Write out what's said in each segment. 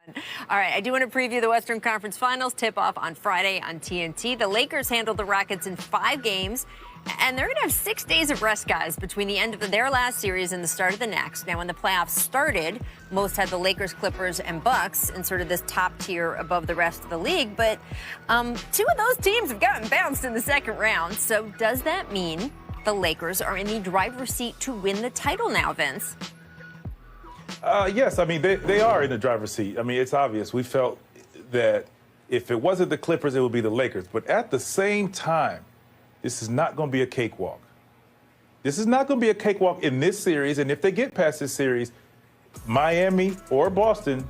All right, I do want to preview the Western Conference Finals tip-off on Friday on TNT. The Lakers handled the Rockets in 5 games, and they're going to have 6 days of rest, guys, between the end of their last series and the start of the next. Now, when the playoffs started, most had the Lakers, Clippers, and Bucks in sort of this top tier above the rest of the league. But 2 of those teams have gotten bounced in the second round. So does that mean the Lakers are in the driver's seat to win the title now, Vince? Yes, I mean, they are in the driver's seat. I mean, it's obvious. We felt that if it wasn't the Clippers, it would be the Lakers. But at the same time, this is not going to be a cakewalk. This is not going to be a cakewalk in this series. And if they get past this series, Miami or Boston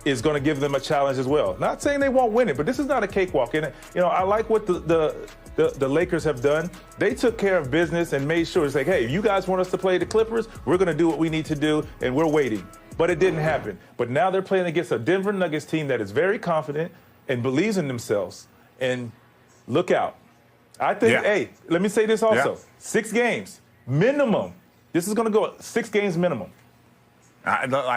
is going to give them a challenge as well. Not saying they won't win it, but this is not a cakewalk. And, you know, I like what the Lakers have done. They took care of business and made sure it's like, hey, if you guys want us to play the Clippers, we're going to do what we need to do, and we're waiting. But it didn't happen. But now they're playing against a Denver Nuggets team that is very confident and believes in themselves. And look out. I think, hey, let me say this also. 6 games, minimum. This is going to go 6 games minimum.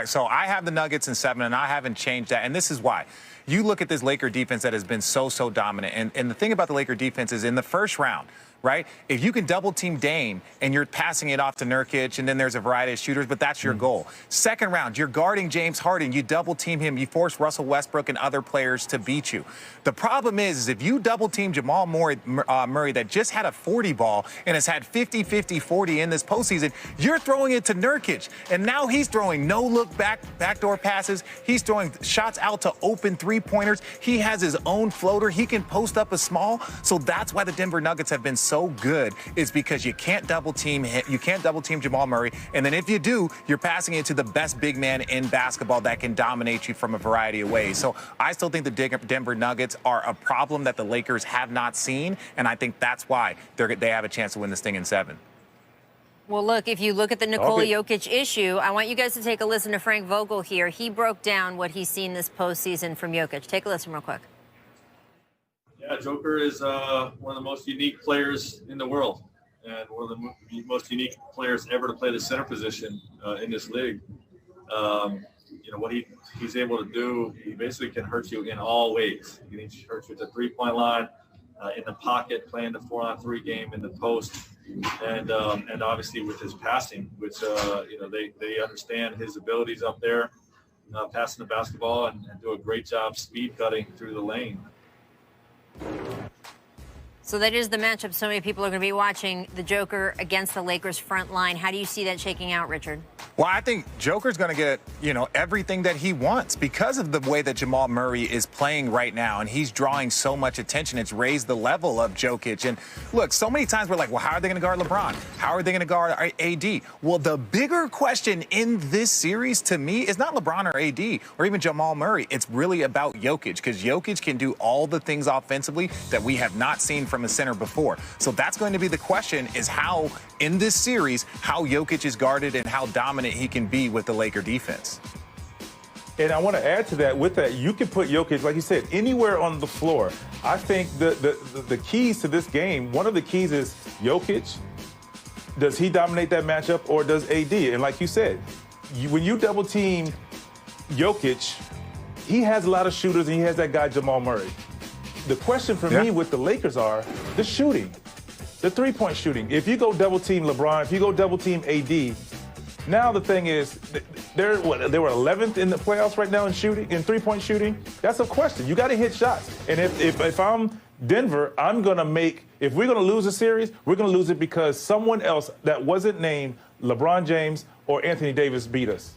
So I have the Nuggets in 7, and I haven't changed that. And this is why. You look at this Laker defense that has been so dominant. And the thing about the Laker defense is in the first round, right? If you can double team Dame and you're passing it off to Nurkic, and then there's a variety of shooters, but that's your goal. Second round, you're guarding James Harden. You double team him. You force Russell Westbrook and other players to beat you. The problem is if you double team Jamal Murray that just had a 40 ball and has had 50, 50, 40 in this postseason, you're throwing it to Nurkic. And now he's throwing no-look backdoor passes. He's throwing shots out to open three-pointers. He has his own floater. He can post up a small. So that's why the Denver Nuggets have been so good, is because you can't double team him. You can't double team Jamal Murray. And then if you do, you're passing it to the best big man in basketball that can dominate you from a variety of ways. So I still think the Denver Nuggets are a problem that the Lakers have not seen. And I think that's why they have a chance to win this thing in 7. Well, look, if you look at the Nikola Jokic issue, I want you guys to take a listen to Frank Vogel here. He broke down what he's seen this postseason from Jokic. Take a listen real quick. Yeah, Joker is one of the most unique players in the world, and one of the most unique players ever to play the center position in this league. You know, what he's able to do, he basically can hurt you in all ways. He can hurt you at the three-point line, in the pocket, playing the 4-on-3 game in the post, and obviously with his passing, which you know, they understand his abilities up there, passing the basketball and do a great job speed cutting through the lane. So that is the matchup so many people are going to be watching, the Joker against the Lakers front line. How do you see that shaking out, Richard? Well, I think Joker's going to get, you know, everything that he wants because of the way that Jamal Murray is playing right now, and he's drawing so much attention. It's raised the level of Jokic. And look, so many times we're like, well, how are they going to guard LeBron? How are they going to guard AD? Well, the bigger question in this series to me is not LeBron or AD or even Jamal Murray. It's really about Jokic, because Jokic can do all the things offensively that we have not seen from a center before. So that's going to be the question, is how in this series, how Jokic is guarded and how dominant he can be with the Laker defense. And I want to add to that, with that, you can put Jokic, like you said, anywhere on the floor. I think the keys to this game, one of the keys is Jokic. Does he dominate that matchup, or does AD? And like you said, when you double team Jokic, he has a lot of shooters, and he has that guy Jamal Murray. The question for me with the Lakers are the shooting, the three-point shooting. If you go double team LeBron, if you go double team AD, now the thing is, they were 11th in the playoffs right now in shooting, in three-point shooting. That's a question. You got to hit shots. And if I'm Denver, I'm going to make, if we're going to lose a series, we're going to lose it because someone else that wasn't named LeBron James or Anthony Davis beat us.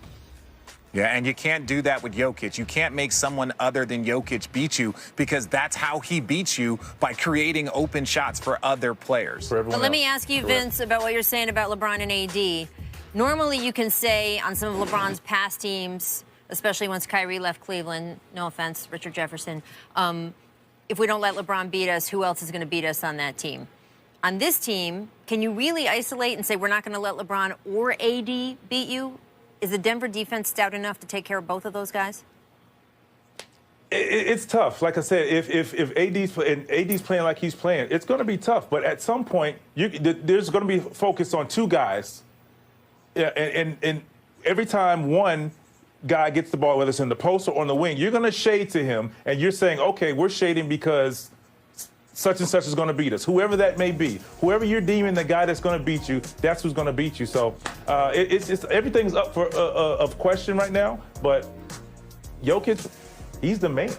Yeah, and you can't do that with Jokic. You can't make someone other than Jokic beat you, because that's how he beats you, by creating open shots for other players. But let me ask you, Vince, about what you're saying about LeBron and AD. Normally you can say on some of LeBron's past teams, especially once Kyrie left Cleveland, no offense, Richard Jefferson, if we don't let LeBron beat us, who else is going to beat us on that team? On this team, can you really isolate and say we're not going to let LeBron or AD beat you? Is the Denver defense stout enough to take care of both of those guys? It's tough. Like I said, if AD's playing like he's playing, it's going to be tough. But at some point, there's going to be focus on 2 guys. Yeah, and every time one guy gets the ball, whether it's in the post or on the wing, you're going to shade to him, and you're saying, okay, we're shading because such and such is going to beat us, whoever that may be. Whoever you're deeming the guy that's going to beat you, that's who's going to beat you. So it's everything's up for of question right now, but Jokic, he's the man.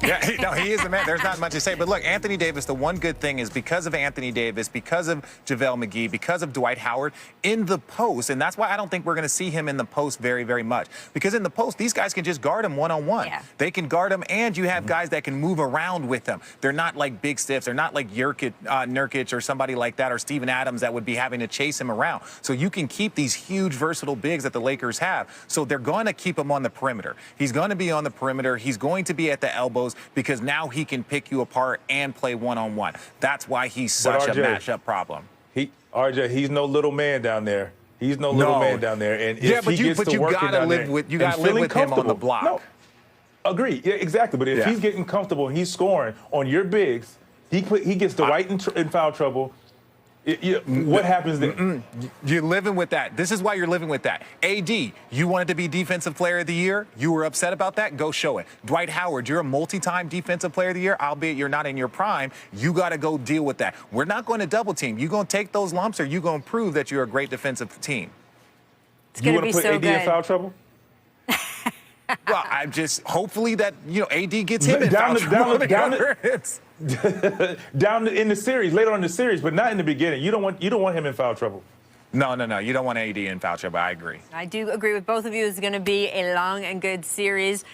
Yeah, he is the man. There's not much to say. But look, Anthony Davis, the one good thing is because of Anthony Davis, because of JaVale McGee, because of Dwight Howard in the post, and that's why I don't think we're going to see him in the post very, very much. Because in the post, these guys can just guard him one-on-one. Yeah. They can guard him, and you have guys that can move around with them. They're not like big stiffs. They're not like Nurkic or somebody like that, or Steven Adams that would be having to chase him around. So you can keep these huge, versatile bigs that the Lakers have. So they're going to keep him on the perimeter. He's going to be on the perimeter. He's going to be at the elbows, because now he can pick you apart and play one-on-one. That's why he's such a matchup problem. RJ, he's no little man down there. He's no little man down there. And if but he you gets to working gotta down live there with and feeling him on the block. No, agree. Yeah, exactly. But if he's getting comfortable and he's scoring on your bigs, he gets the right in foul trouble. What happens then? You're living with that. This is why you're living with that. AD, you wanted to be Defensive Player of the Year. You were upset about that. Go show it. Dwight Howard, you're a multi-time Defensive Player of the Year, albeit you're not in your prime. You got to go deal with that. We're not going to double team. You're going to take those lumps, or you're going to prove that you're a great defensive team. It's going to be so good. You want to put AD in foul trouble? Well, I'm just hopefully that AD gets him in foul trouble. Down in the series, later on in the series, but not in the beginning. You don't want him in foul trouble. No. You don't want AD in foul trouble. I agree. I do agree with both of you. It's going to be a long and good series.